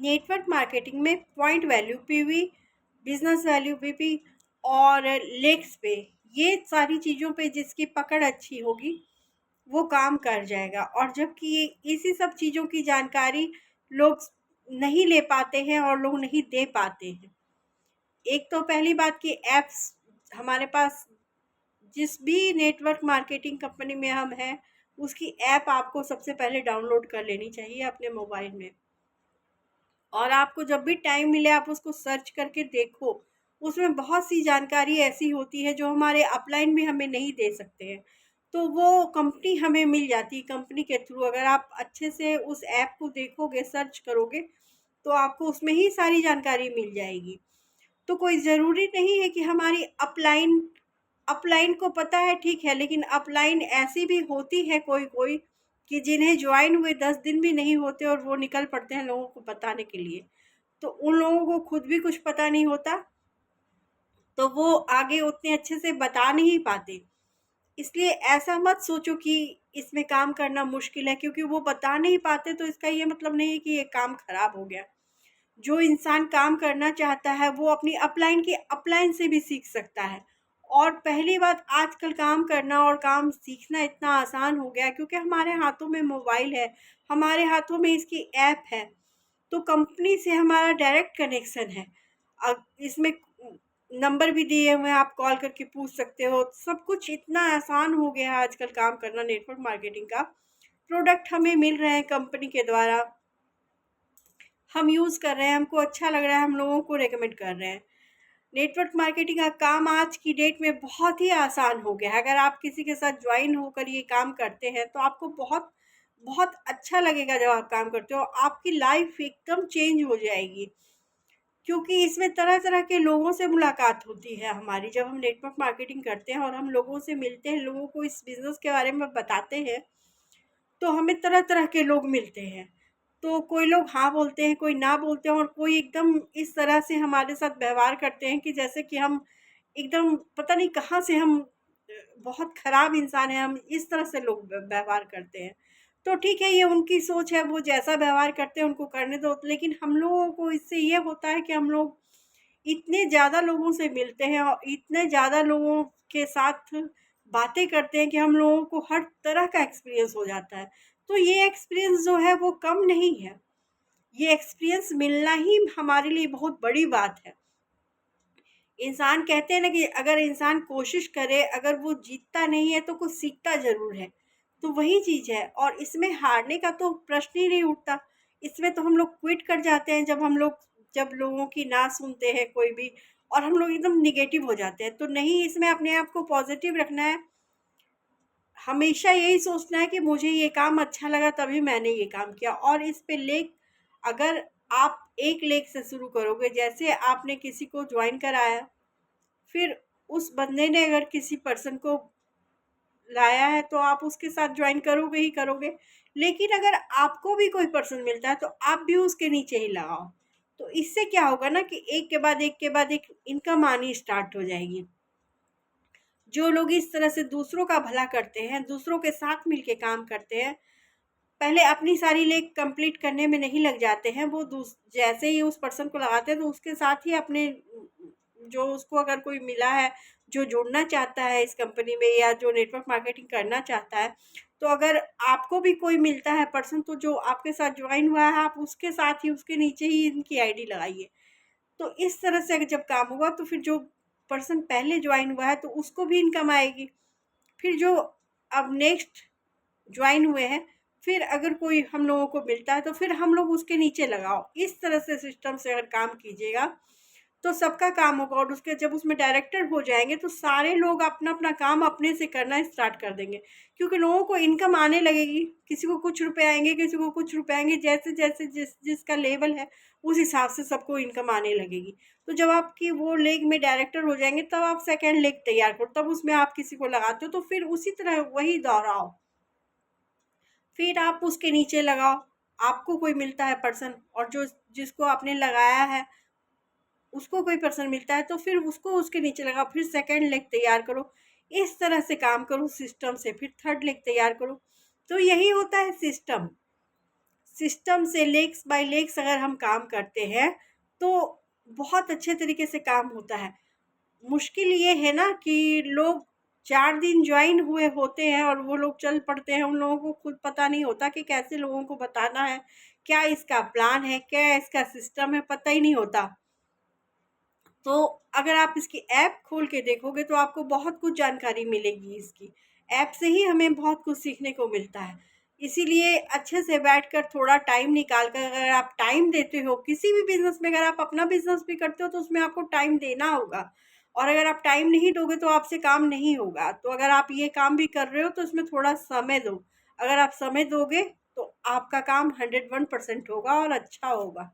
Network marketing में point value PV, business value BP और lakes पे, ये सारी चीज़ों पे जिसकी पकड़ अच्छी होगी वो काम कर जाएगा। और जबकि ये इसी सब चीज़ों की जानकारी लोग नहीं ले पाते हैं और लोग नहीं दे पाते हैं। एक तो पहली बात कि एप्स हमारे पास, जिस भी नेटवर्क मार्केटिंग कंपनी में हम हैं उसकी ऐप आपको सबसे पहले डाउनलोड कर लेनी चाहिए अपने मोबाइल में। और आपको जब भी टाइम मिले आप उसको सर्च करके देखो, उसमें बहुत सी जानकारी ऐसी होती है जो हमारे अपलाइन में हमें नहीं दे सकते हैं, तो वो कंपनी हमें मिल जाती है कंपनी के थ्रू। अगर आप अच्छे से उस ऐप को देखोगे, सर्च करोगे, तो आपको उसमें ही सारी जानकारी मिल जाएगी। तो कोई ज़रूरी नहीं है कि हमारी अपलाइन अपलाइन को पता है, ठीक है, लेकिन अपलाइन ऐसी भी होती है कोई कोई कि जिन्हें ज्वाइन हुए 10 दिन भी नहीं होते और वो निकल पड़ते हैं लोगों को बताने के लिए। तो उन लोगों को खुद भी कुछ पता नहीं होता, तो वो आगे उतने अच्छे से बता नहीं पाते। इसलिए ऐसा मत सोचो कि इसमें काम करना मुश्किल है, क्योंकि वो बता नहीं पाते तो इसका ये मतलब नहीं है कि ये काम खराब हो गया। जो इंसान काम करना चाहता है वो अपनी अपलाइन से भी सीख सकता है। और पहली बात, आजकल काम करना और काम सीखना इतना आसान हो गया है क्योंकि हमारे हाथों में मोबाइल है, हमारे हाथों में इसकी ऐप है। तो कंपनी से हमारा डायरेक्ट कनेक्शन है। अब इसमें नंबर भी दिए हुए हैं, आप कॉल करके पूछ सकते हो। सब कुछ इतना आसान हो गया है आजकल काम करना नेटवर्क मार्केटिंग का। प्रोडक्ट हमें मिल रहे हैं कंपनी के द्वारा, हम यूज़ कर रहे हैं, हमको अच्छा लग रहा है, हम लोगों को रेकमेंड कर रहे हैं। नेटवर्क मार्केटिंग का काम आज की डेट में बहुत ही आसान हो गया है। अगर आप किसी के साथ ज्वाइन होकर ये काम करते हैं तो आपको बहुत बहुत अच्छा लगेगा। जब आप काम करते हो आपकी लाइफ एकदम चेंज हो जाएगी, क्योंकि इसमें तरह तरह के लोगों से मुलाकात होती है हमारी। जब हम नेटवर्क मार्केटिंग करते हैं और हम लोगों से मिलते हैं, लोगों को इस बिज़नेस के बारे में बताते हैं, तो हमें तरह तरह के लोग मिलते हैं। तो कोई लोग हाँ बोलते हैं, कोई ना बोलते हैं, और कोई एकदम इस तरह से हमारे साथ व्यवहार करते हैं कि जैसे कि हम एकदम पता नहीं कहाँ से हम बहुत ख़राब इंसान हैं, हम इस तरह से लोग व्यवहार करते हैं। तो ठीक है, ये उनकी सोच है, वो जैसा व्यवहार करते हैं उनको करने दो। लेकिन हम लोगों को इससे ये होता है कि हम लोग इतने ज़्यादा लोगों से मिलते हैं और इतने ज़्यादा लोगों के साथ बातें करते हैं कि हम लोगों को हर तरह का एक्सपीरियंस हो जाता है। तो ये एक्सपीरियंस जो है वो कम नहीं है, ये एक्सपीरियंस मिलना ही हमारे लिए बहुत बड़ी बात है। इंसान कहते हैं ना कि अगर इंसान कोशिश करे, अगर वो जीतता नहीं है तो कुछ सीखता ज़रूर है। तो वही चीज़ है, और इसमें हारने का तो प्रश्न ही नहीं उठता। इसमें तो हम लोग क्विट कर जाते हैं जब लोगों की ना सुनते हैं कोई भी, और हम लोग एकदम निगेटिव हो जाते हैं। तो नहीं, इसमें अपने आप को पॉजिटिव रखना है। हमेशा यही सोचना है कि मुझे ये काम अच्छा लगा तभी मैंने ये काम किया। और इस पे लेक, अगर आप एक लेक से शुरू करोगे, जैसे आपने किसी को ज्वाइन कराया, फिर उस बंदे ने अगर किसी पर्सन को लाया है तो आप उसके साथ ज्वाइन करोगे ही करोगे। लेकिन अगर आपको भी कोई पर्सन मिलता है तो आप भी उसके नीचे ही लगाओ। तो इससे क्या होगा ना कि एक के बाद एक के बाद एक इनकम आनी स्टार्ट हो जाएगी। जो लोग इस तरह से दूसरों का भला करते हैं, दूसरों के साथ मिलके काम करते हैं, पहले अपनी सारी लेग कंप्लीट करने में नहीं लग जाते हैं, वो जैसे ही उस पर्सन को लगाते हैं तो उसके साथ ही अपने, जो उसको अगर कोई मिला है जो जुड़ना चाहता है इस कंपनी में या जो नेटवर्क मार्केटिंग करना चाहता है, तो अगर आपको भी कोई मिलता है पर्सन, तो जो आपके साथ ज्वाइन हुआ है आप उसके साथ ही, उसके नीचे ही इनकी आईडी लगाइए। तो इस तरह से अगर जब काम होगा तो फिर जो पर्सन पहले ज्वाइन हुआ है तो उसको भी इनकम आएगी। फिर जो अब नेक्स्ट ज्वाइन हुए हैं, फिर अगर कोई हम लोगों को मिलता है तो फिर हम लोग उसके नीचे लगाओ। इस तरह से सिस्टम से अगर काम कीजिएगा तो सबका काम होगा। और उसके जब उसमें डायरेक्टर हो जाएंगे तो सारे लोग अपना अपना काम अपने से करना स्टार्ट कर देंगे, क्योंकि लोगों को इनकम आने लगेगी। किसी को कुछ रुपए आएंगे, किसी को कुछ रुपए आएंगे, जैसे जैसे जिसका लेवल है उस हिसाब से सबको इनकम आने लगेगी। तो जब आपकी वो लेग में डायरेक्टर हो जाएंगे तब आप सेकेंड लेग तैयार करो, तब उसमें आप किसी को लगाते हो, तो फिर उसी तरह वही दोहराओ। फिर आप उसके नीचे लगाओ। आपको कोई मिलता है पर्सन, और जो जिसको आपने लगाया है उसको कोई पर्सन मिलता है तो फिर उसको उसके नीचे लगाओ। फिर सेकंड लेग तैयार करो। इस तरह से काम करो सिस्टम से, फिर थर्ड लेग तैयार करो। तो यही होता है सिस्टम। सिस्टम से लेक्स बाय लेक्स अगर हम काम करते हैं तो बहुत अच्छे तरीके से काम होता है। मुश्किल ये है ना कि लोग 4 दिन ज्वाइन हुए होते हैं और वो लोग चल पड़ते हैं, उन लोगों को खुद पता नहीं होता कि कैसे लोगों को बताना है, क्या इसका प्लान है, क्या इसका सिस्टम है, पता ही नहीं होता। तो अगर आप इसकी ऐप खोल के देखोगे तो आपको बहुत कुछ जानकारी मिलेगी। इसकी ऐप से ही हमें बहुत कुछ सीखने को मिलता है। इसीलिए अच्छे से बैठकर थोड़ा टाइम निकाल कर अगर आप टाइम देते हो किसी भी बिजनेस में, अगर आप अपना बिजनेस भी करते हो तो उसमें आपको टाइम देना होगा। और अगर आप टाइम नहीं दोगे तो आपसे काम नहीं होगा। तो अगर आप ये काम भी कर रहे हो तो इसमें थोड़ा समय दो। अगर आप समय दोगे तो आपका काम 101% होगा और अच्छा होगा।